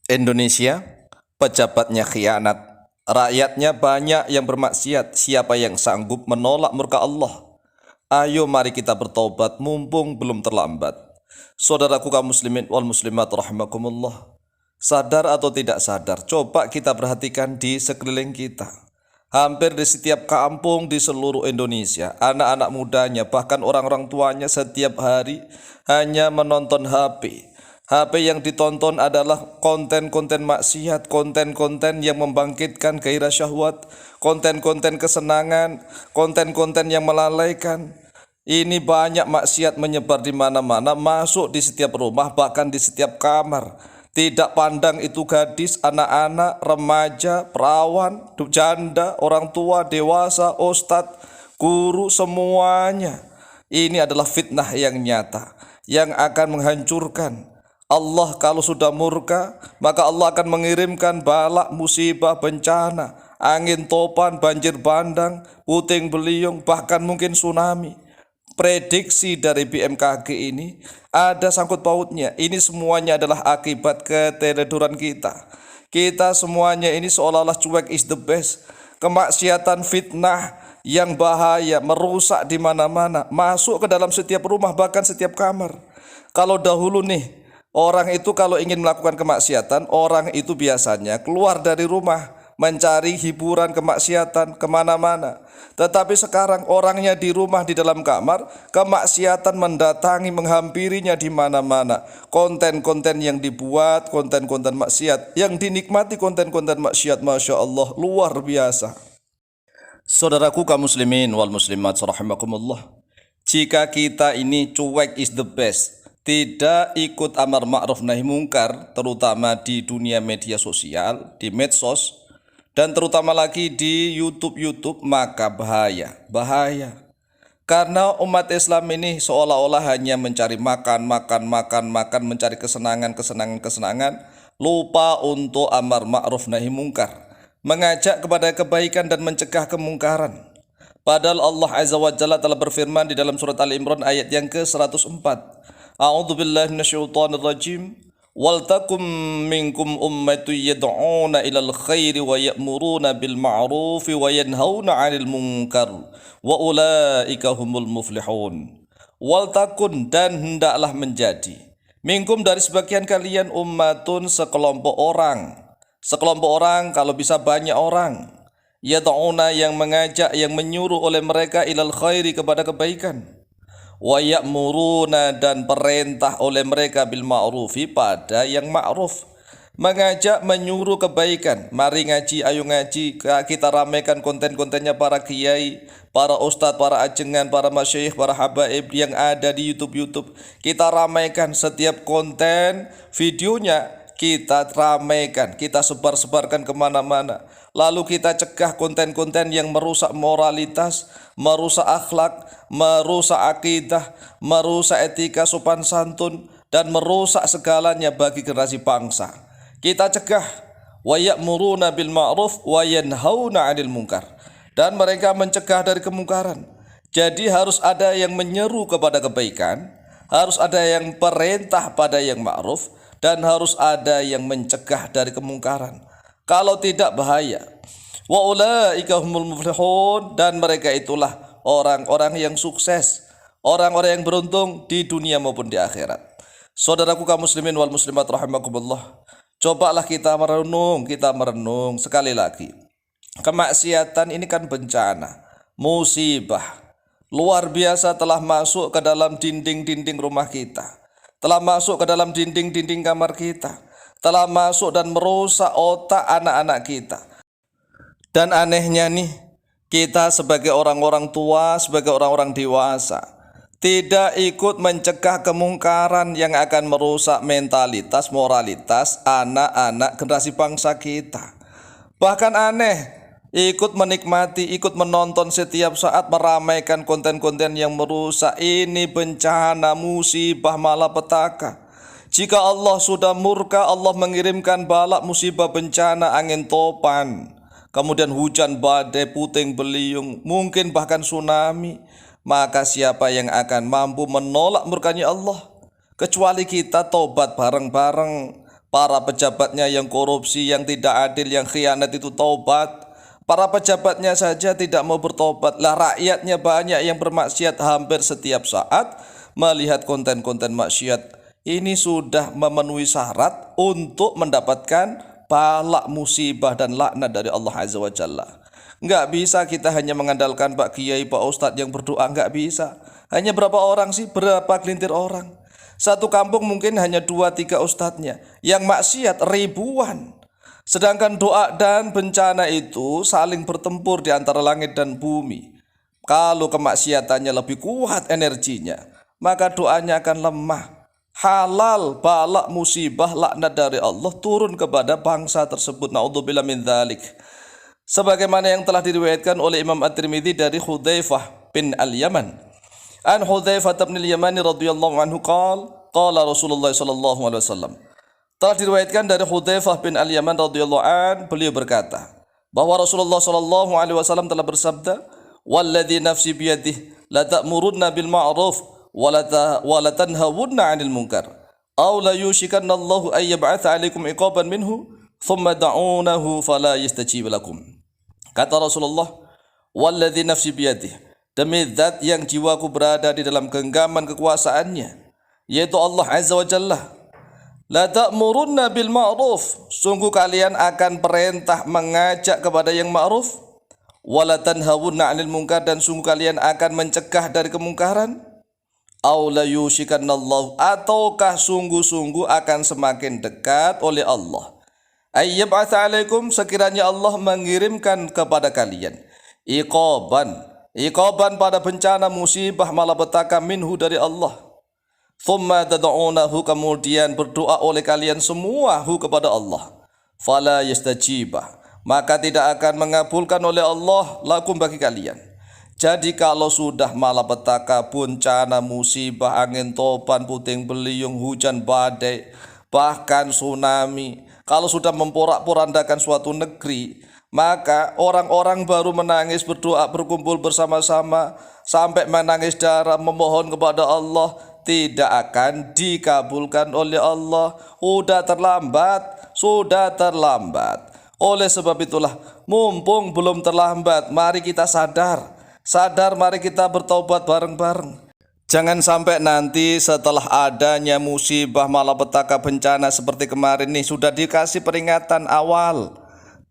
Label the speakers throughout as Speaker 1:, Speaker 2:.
Speaker 1: Indonesia, pejabatnya khianat, rakyatnya banyak yang bermaksiat. Siapa yang sanggup menolak murka Allah? Ayo mari kita bertobat mumpung belum terlambat. Saudaraku kaum muslimin wal muslimat rahimakumullah. Sadar atau tidak sadar, coba kita perhatikan di sekeliling kita. Hampir di setiap kampung di seluruh Indonesia, anak-anak mudanya bahkan orang-orang tuanya setiap hari hanya menonton HP. HP yang ditonton adalah konten-konten maksiat, konten-konten yang membangkitkan gairah syahwat, konten-konten kesenangan, konten-konten yang melalaikan. Ini banyak maksiat menyebar di mana-mana, masuk di setiap rumah, bahkan di setiap kamar. Tidak pandang itu gadis, anak-anak, remaja, perawan, janda, orang tua, dewasa, ustadz, guru, semuanya. Ini adalah fitnah yang nyata, yang akan menghancurkan. Allah kalau sudah murka, maka Allah akan mengirimkan bala, musibah, bencana, angin topan, banjir bandang, puting beliung, bahkan mungkin tsunami. Prediksi dari BMKG ini ada sangkut pautnya. Ini semuanya adalah akibat keteledoran kita. Kita semuanya ini seolah-olah cuek is the best. Kemaksiatan, fitnah yang bahaya, merusak di mana-mana, masuk ke dalam setiap rumah, bahkan setiap kamar. Kalau dahulu nih, orang itu kalau ingin melakukan kemaksiatan, orang itu biasanya keluar dari rumah mencari hiburan kemaksiatan kemana-mana. Tetapi sekarang orangnya di rumah, di dalam kamar, kemaksiatan mendatangi, menghampirinya di mana-mana. Konten-konten yang dibuat, konten-konten maksiat, yang dinikmati konten-konten maksiat, Masya Allah, luar biasa. Saudaraku kaum muslimin wal muslimat rahimakumullah. Jika kita ini cuek is the best, tidak ikut amar ma'ruf nahi mungkar, terutama di dunia media sosial, di medsos, dan terutama lagi di YouTube, maka bahaya. Karena umat Islam ini seolah-olah hanya mencari makan, mencari kesenangan, lupa untuk amar ma'ruf nahi mungkar, mengajak kepada kebaikan dan mencegah kemungkaran. Padahal Allah Azza wa Jalla telah berfirman di dalam surat Al-Imran ayat yang ke-104. A'udzubillahi minasyaitonir rajim. Wal takum minkum ummatun yad'una ilal khairi wa ya'muruna bil ma'rufi wa yanhauna 'anil munkar wa ulaika humul muflihun. Wal takun, dan hendaklah menjadi, minkum, dari sebagian kalian, ummatun, sekelompok orang, kalau bisa banyak orang, yad'una, yang mengajak, yang menyuruh oleh mereka, ilal khairi, kepada kebaikan, wa ya'muruna, dan perintah oleh mereka, bil ma'rufi, pada yang ma'ruf, mengajak, menyuruh kebaikan. Mari ngaji, ayo ngaji, kita ramaikan konten-kontennya para kiai, para ustadz, para ajengan, para masyayikh, para habaib yang ada di YouTube. Kita ramaikan setiap konten videonya, kita ramaikan, kita sebar-sebarkan kemana-mana. Lalu kita cegah konten-konten yang merusak moralitas, merusak akhlak, merusak akidah, merusak etika sopan santun, dan merusak segalanya bagi generasi bangsa. Kita cegah, wa ya'muruna bil ma'ruf wa yanhauna 'anil munkar, dan mereka mencegah dari kemungkaran. Jadi harus ada yang menyeru kepada kebaikan, harus ada yang perintah pada yang ma'ruf, dan harus ada yang mencegah dari kemungkaran. Kalau tidak, bahaya. Wa ulaika humul muflihun, dan mereka itulah orang-orang yang sukses, orang-orang yang beruntung di dunia maupun di akhirat. Saudaraku kaum muslimin wal muslimat rahimakumullah, cobalah kita merenung sekali lagi. Kemaksiatan ini kan bencana, musibah luar biasa, telah masuk ke dalam dinding-dinding rumah kita, telah masuk ke dalam dinding-dinding kamar kita, telah masuk dan merusak otak anak-anak kita. Dan anehnya nih, kita sebagai orang-orang tua, sebagai orang-orang dewasa, tidak ikut mencegah kemungkaran yang akan merusak mentalitas, moralitas anak-anak generasi bangsa kita. Bahkan aneh, ikut menikmati, ikut menonton setiap saat, meramaikan konten-konten yang merusak. Ini bencana, musibah, malapetaka. Jika Allah sudah murka, Allah mengirimkan bala, musibah, bencana, angin topan, kemudian hujan badai, puting beliung, mungkin bahkan tsunami. Maka siapa yang akan mampu menolak murkanya Allah? Kecuali kita tobat bareng-bareng, Para pejabatnya yang korupsi, yang tidak adil, yang khianat itu taubat. Para pejabatnya saja tidak mau bertobat. Lah rakyatnya banyak yang bermaksiat hampir setiap saat melihat konten-konten maksiat. Ini sudah memenuhi syarat untuk mendapatkan bala musibah dan laknat dari Allah Azza wa Jalla. Nggak bisa kita hanya mengandalkan Pak Kiai, Pak Ustadz yang berdoa, nggak bisa. Hanya berapa orang sih? Berapa gelintir orang? Satu kampung mungkin hanya 2-3 ustadznya. Yang maksiat ribuan. Sedangkan doa dan bencana itu saling bertempur di antara langit dan bumi. Kalau kemaksiatannya lebih kuat energinya, maka doanya akan lemah. Halal, bala, musibah, laknat dari Allah turun kepada bangsa tersebut. Na'udzubillah min dzalik. Sebagaimana yang telah diriwayatkan oleh Imam At-Tirmidzi dari Hudzaifah bin Al-Yaman. An Hudzaifah bin Al-Yamani radhiyallahu anhu qala Rasulullah sallallahu alaihi wasallam. Telah diriwayatkan dari Hudzaifah bin Al-Yaman radhiyallahu an, beliau berkata bahwa Rasulullah sallallahu alaihi wasallam telah bersabda, "Walladzi nafsi biyadihi la ta'murunna bil ma'ruf wa la tanhawunna 'anil munkar aw la yushikanna Allahu ay yab'atha 'alaikum iqaban minhu thumma da'unahu fala yastajib lakum." Kata Rasulullah, "Walladzi nafsi biyadihi," demi zat yang jiwaku berada di dalam genggaman kekuasaannya, yaitu Allah Azza wa Jalla. La ta'murunna bil ma'ruf, sungguh kalian akan perintah mengajak kepada yang ma'ruf, wala tanhawunna 'anil munkar, dan sungguh kalian akan mencegah dari kemungkaran, aw la yushikanallahu, ataukah sungguh-sungguh akan semakin dekat oleh Allah, ayyab'atsa 'alaikum, sekiranya Allah mengirimkan kepada kalian iqaban pada bencana musibah malapetaka minhu dari Allah. Thumma tad'unahu, kemudian berdoa oleh kalian semua kepada Allah. Fala yastajibah, maka tidak akan mengabulkan oleh Allah lakum, bagi kalian. Jadi kalau sudah malapetaka, bencana, musibah, angin topan, puting beliung, hujan badai, bahkan tsunami, kalau sudah memporak-porandakan suatu negeri, maka orang-orang baru menangis, berdoa, berkumpul bersama-sama sampai menangis darah, memohon kepada Allah, tidak akan dikabulkan oleh Allah. Sudah terlambat. Oleh sebab itulah, mumpung belum terlambat, mari kita sadar, mari kita bertaubat bareng-bareng. Jangan sampai nanti setelah adanya musibah, malapetaka, bencana seperti kemarin nih, sudah dikasih peringatan awal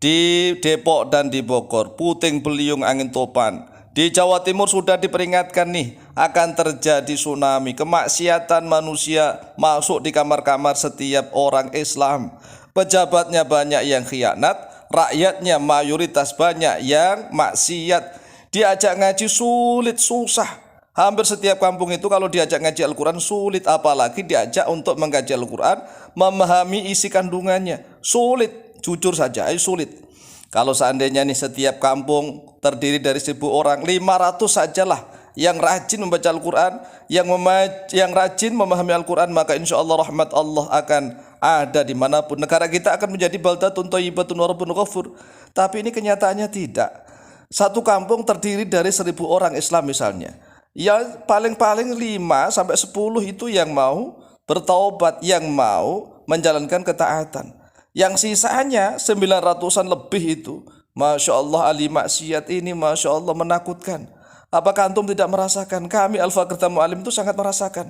Speaker 1: di Depok dan di Bogor, puting beliung, angin topan. Di Jawa Timur sudah diperingatkan nih, akan terjadi tsunami, kemaksiatan manusia masuk di kamar-kamar setiap orang Islam. Pejabatnya banyak yang khianat, rakyatnya mayoritas banyak yang maksiat. Diajak ngaji sulit, susah. Hampir setiap kampung itu kalau diajak ngaji Al-Quran sulit, apalagi diajak untuk mengkaji Al-Quran, memahami isi kandungannya. Sulit, jujur saja, sulit. Kalau seandainya nih setiap kampung terdiri dari 1.000 orang, 500 sajalah yang rajin membaca Al-Quran, yang rajin memahami Al-Quran, maka insya Allah rahmat Allah akan ada dimanapun. Negara kita akan menjadi baldatun thayyibatun wa rabbun ghafur. Tapi ini kenyataannya tidak. Satu kampung terdiri dari 1.000 orang Islam misalnya, ya paling-paling 5-10 itu yang mau bertaubat, yang mau menjalankan ketaatan. Yang sisanya 900-an lebih itu, Masya Allah, ahli maksiat ini, Masya Allah, menakutkan. Apakah antum tidak merasakan? Kami Al-Faqir Mu'alim itu sangat merasakan.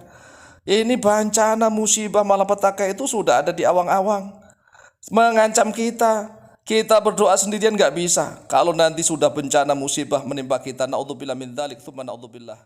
Speaker 1: Ini bencana, musibah, malapetaka itu sudah ada di awang-awang, mengancam kita. Kita berdoa sendirian nggak bisa. Kalau nanti sudah bencana musibah menimpa kita, na'udzubillah min dzalik, tsumma na'udzubillah.